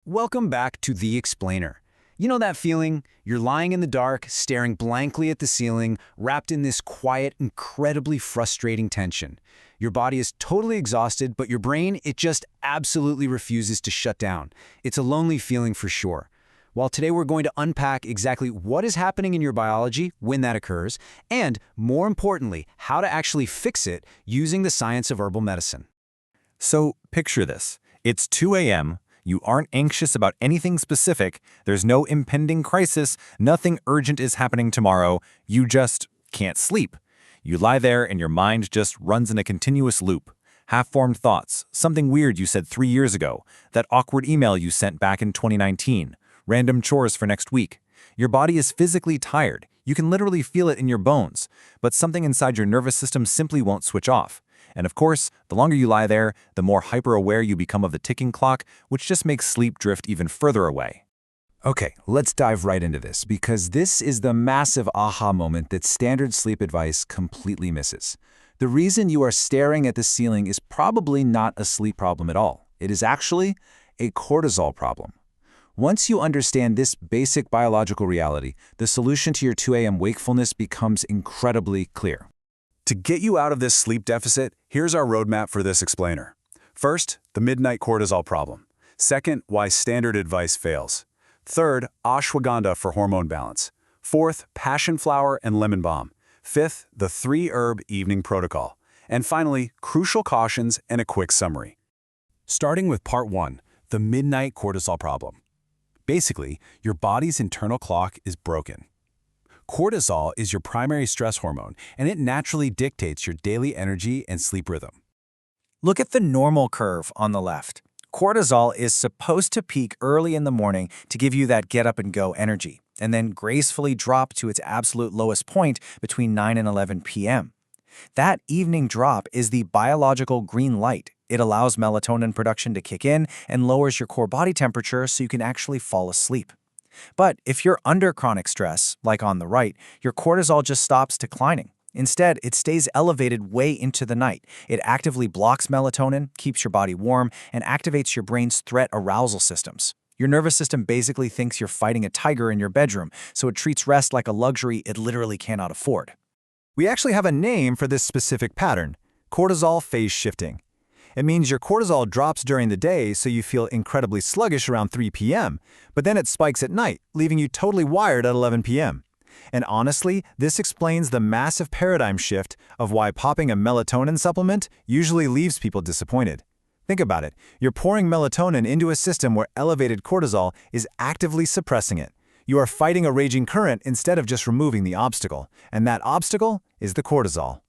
Welcome back to The Explainer. You know that feeling? You're lying in the dark, staring blankly at the ceiling, wrapped in this quiet, incredibly frustrating tension. Your body is totally exhausted, but your brain, it just absolutely refuses to shut down. It's a lonely feeling for sure. Well, today we're going to unpack exactly what is happening in your biology when that occurs, and more importantly, how to actually fix it using the science of herbal medicine. So picture this. It's 2 a.m., you aren't anxious about anything specific, there's no impending crisis, nothing urgent is happening tomorrow, you just can't sleep. You lie there and your mind just runs in a continuous loop. Half-formed thoughts, something weird you said 3 years ago, that awkward email you sent back in 2019, random chores for next week. Your body is physically tired, you can literally feel it in your bones, but something inside your nervous system simply won't switch off. And of course, the longer you lie there, the more hyper-aware you become of the ticking clock, which just makes sleep drift even further away. Okay, let's dive right into this, because this is the massive aha moment that standard sleep advice completely misses. The reason you are staring at the ceiling is probably not a sleep problem at all. It is actually a cortisol problem. Once you understand this basic biological reality, the solution to your 2 a.m. wakefulness becomes incredibly clear. To get you out of this sleep deficit, here's our roadmap for this explainer. First, the midnight cortisol problem. Second, why standard advice fails. Third, ashwagandha for hormone balance. Fourth, passion flower and lemon balm. Fifth, the 3-herb evening protocol. And finally, crucial cautions and a quick summary. Starting with part 1, the midnight cortisol problem. Basically, your body's internal clock is broken. Cortisol is your primary stress hormone, and it naturally dictates your daily energy and sleep rhythm. Look at the normal curve on the left. Cortisol is supposed to peak early in the morning to give you that get-up-and-go energy, and then gracefully drop to its absolute lowest point between 9 and 11 p.m. That evening drop is the biological green light. It allows melatonin production to kick in and lowers your core body temperature so you can actually fall asleep. But if you're under chronic stress, like on the right, your cortisol just stops declining. Instead, it stays elevated way into the night. It actively blocks melatonin, keeps your body warm, and activates your brain's threat arousal systems. Your nervous system basically thinks you're fighting a tiger in your bedroom, so it treats rest like a luxury it literally cannot afford. We actually have a name for this specific pattern: cortisol phase shifting. It means your cortisol drops during the day so you feel incredibly sluggish around 3 p.m., but then it spikes at night, leaving you totally wired at 11 p.m. And honestly, this explains the massive paradigm shift of why popping a melatonin supplement usually leaves people disappointed. Think about it. You're pouring melatonin into a system where elevated cortisol is actively suppressing it. You are fighting a raging current instead of just removing the obstacle, and that obstacle is the cortisol.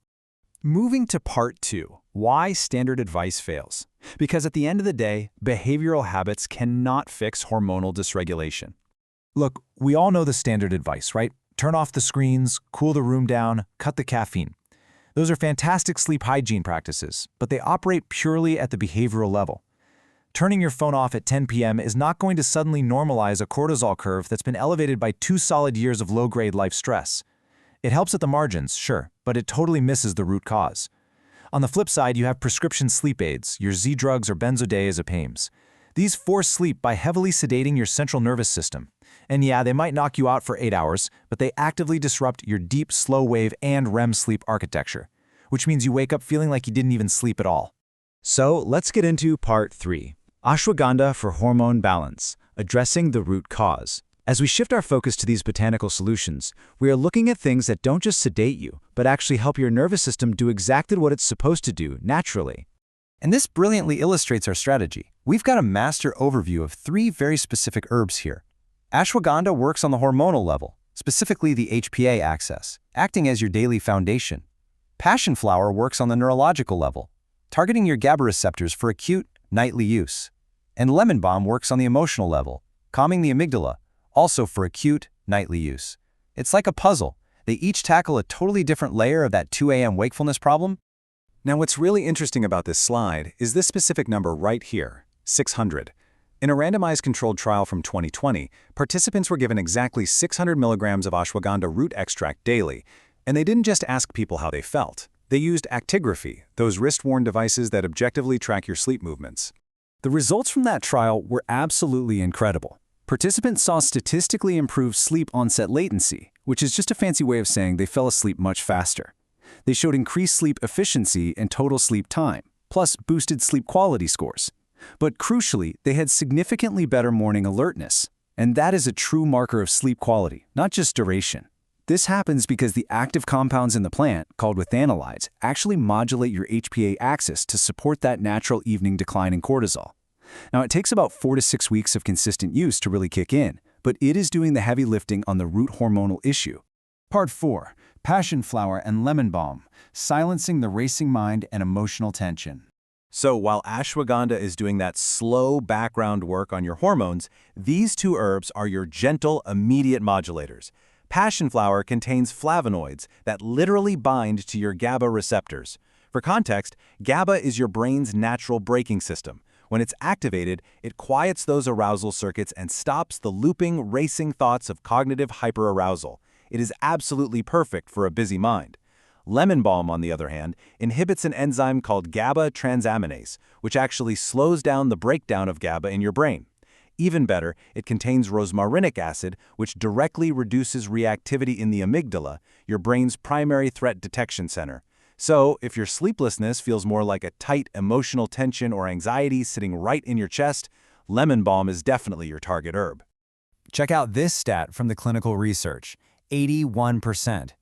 Moving to part 2, why standard advice fails. Because at the end of the day, behavioral habits cannot fix hormonal dysregulation. Look, we all know the standard advice, right? Turn off the screens, cool the room down, cut the caffeine. Those are fantastic sleep hygiene practices, but they operate purely at the behavioral level. Turning your phone off at 10 p.m. is not going to suddenly normalize a cortisol curve that's been elevated by 2 solid years of low-grade life stress. It helps at the margins, sure, but it totally misses the root cause. On the flip side, you have prescription sleep aids, your Z-drugs or benzodiazepines. These force sleep by heavily sedating your central nervous system. And yeah, they might knock you out for 8 hours, but they actively disrupt your deep, slow-wave and REM sleep architecture, which means you wake up feeling like you didn't even sleep at all. So let's get into part 3, ashwagandha for hormone balance, addressing the root cause. As we shift our focus to these botanical solutions, we are looking at things that don't just sedate you, but actually help your nervous system do exactly what it's supposed to do naturally. And this brilliantly illustrates our strategy. We've got a master overview of 3 very specific herbs here. Ashwagandha works on the hormonal level, specifically the HPA axis, acting as your daily foundation. Passion flower works on the neurological level, targeting your GABA receptors for acute, nightly use. And lemon balm works on the emotional level, calming the amygdala, also for acute, nightly use. It's like a puzzle. They each tackle a totally different layer of that 2 a.m. wakefulness problem. Now, what's really interesting about this slide is this specific number right here, 600. In a randomized controlled trial from 2020, participants were given exactly 600 milligrams of ashwagandha root extract daily, and they didn't just ask people how they felt. They used actigraphy, those wrist-worn devices that objectively track your sleep movements. The results from that trial were absolutely incredible. Participants saw statistically improved sleep onset latency, which is just a fancy way of saying they fell asleep much faster. They showed increased sleep efficiency and total sleep time, plus boosted sleep quality scores. But crucially, they had significantly better morning alertness. And that is a true marker of sleep quality, not just duration. This happens because the active compounds in the plant, called withanolides, actually modulate your HPA axis to support that natural evening decline in cortisol. Now, it takes about 4 to 6 weeks of consistent use to really kick in, but it is doing the heavy lifting on the root hormonal issue. Part 4. Passion flower and lemon balm, silencing the racing mind and emotional tension. So while ashwagandha is doing that slow background work on your hormones, these two herbs are your gentle, immediate modulators. Passion flower contains flavonoids that literally bind to your GABA receptors. For context, GABA is your brain's natural braking system. When it's activated, it quiets those arousal circuits and stops the looping, racing thoughts of cognitive hyperarousal. It is absolutely perfect for a busy mind. Lemon balm, on the other hand, inhibits an enzyme called GABA transaminase, which actually slows down the breakdown of GABA in your brain. Even better, it contains rosmarinic acid, which directly reduces reactivity in the amygdala, your brain's primary threat detection center. So, if your sleeplessness feels more like a tight emotional tension or anxiety sitting right in your chest, lemon balm is definitely your target herb. Check out this stat from the clinical research: 81%.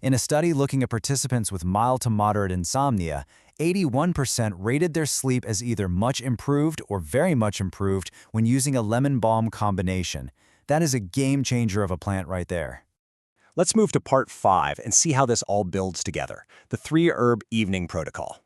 In a study looking at participants with mild to moderate insomnia, 81% rated their sleep as either much improved or very much improved when using a lemon balm combination. That is a game changer of a plant right there. Let's move to part 5 and see how this all builds together, the 3-herb evening protocol.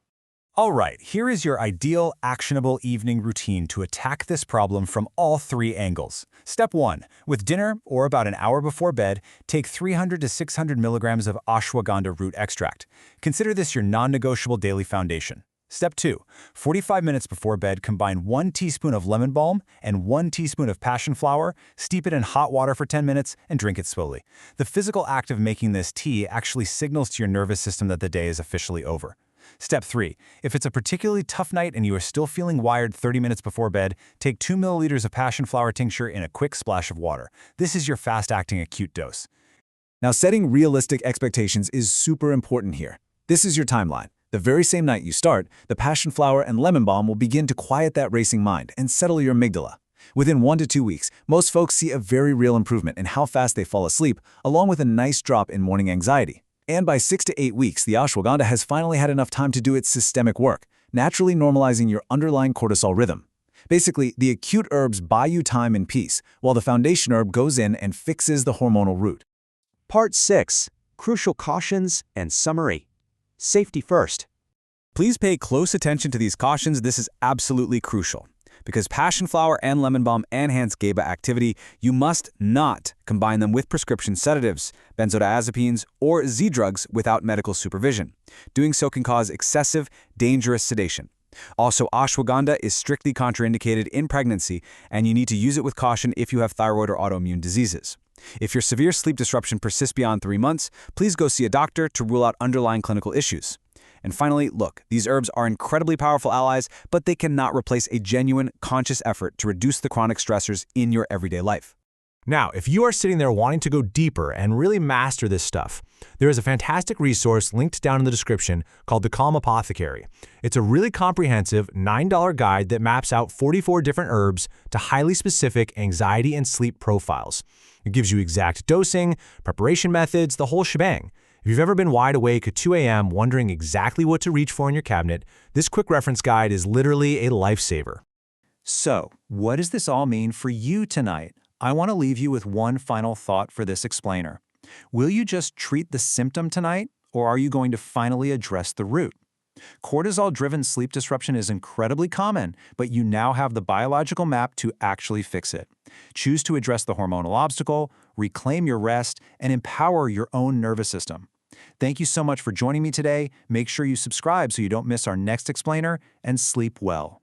All right, here is your ideal, actionable evening routine to attack this problem from all 3 angles. Step 1. With dinner, or about an hour before bed, take 300 to 600 milligrams of ashwagandha root extract. Consider this your non-negotiable daily foundation. Step 2. 45 minutes before bed, combine 1 teaspoon of lemon balm and 1 teaspoon of passion flower, steep it in hot water for 10 minutes, and drink it slowly. The physical act of making this tea actually signals to your nervous system that the day is officially over. Step 3. If it's a particularly tough night and you are still feeling wired 30 minutes before bed, take 2 milliliters of passion flower tincture in a quick splash of water. This is your fast-acting acute dose. Now, setting realistic expectations is super important here. This is your timeline. The very same night you start, the passion flower and lemon balm will begin to quiet that racing mind and settle your amygdala. Within 1 to 2 weeks, most folks see a very real improvement in how fast they fall asleep, along with a nice drop in morning anxiety. And by 6 to 8 weeks, the ashwagandha has finally had enough time to do its systemic work, naturally normalizing your underlying cortisol rhythm. Basically, the acute herbs buy you time and peace, while the foundation herb goes in and fixes the hormonal root. Part 6. Crucial cautions and summary. Safety first. Please pay close attention to these cautions. This is absolutely crucial. Because passion flower and lemon balm enhance GABA activity, you must not combine them with prescription sedatives, benzodiazepines, or Z-drugs without medical supervision. Doing so can cause excessive, dangerous sedation. Also, ashwagandha is strictly contraindicated in pregnancy, and you need to use it with caution if you have thyroid or autoimmune diseases. If your severe sleep disruption persists beyond 3 months, please go see a doctor to rule out underlying clinical issues. And finally, look, these herbs are incredibly powerful allies, but they cannot replace a genuine, conscious effort to reduce the chronic stressors in your everyday life. Now, if you are sitting there wanting to go deeper and really master this stuff, there is a fantastic resource linked down in the description called The Calm Apothecary. It's a really comprehensive $9 guide that maps out 44 different herbs to highly specific anxiety and sleep profiles. It gives you exact dosing, preparation methods, the whole shebang. If you've ever been wide awake at 2 a.m. wondering exactly what to reach for in your cabinet, this quick reference guide is literally a lifesaver. So, what does this all mean for you tonight? I want to leave you with one final thought for this explainer. Will you just treat the symptom tonight, or are you going to finally address the root? Cortisol-driven sleep disruption is incredibly common, but you now have the biological map to actually fix it. Choose to address the hormonal obstacle, reclaim your rest, and empower your own nervous system. Thank you so much for joining me today. Make sure you subscribe so you don't miss our next explainer, and sleep well.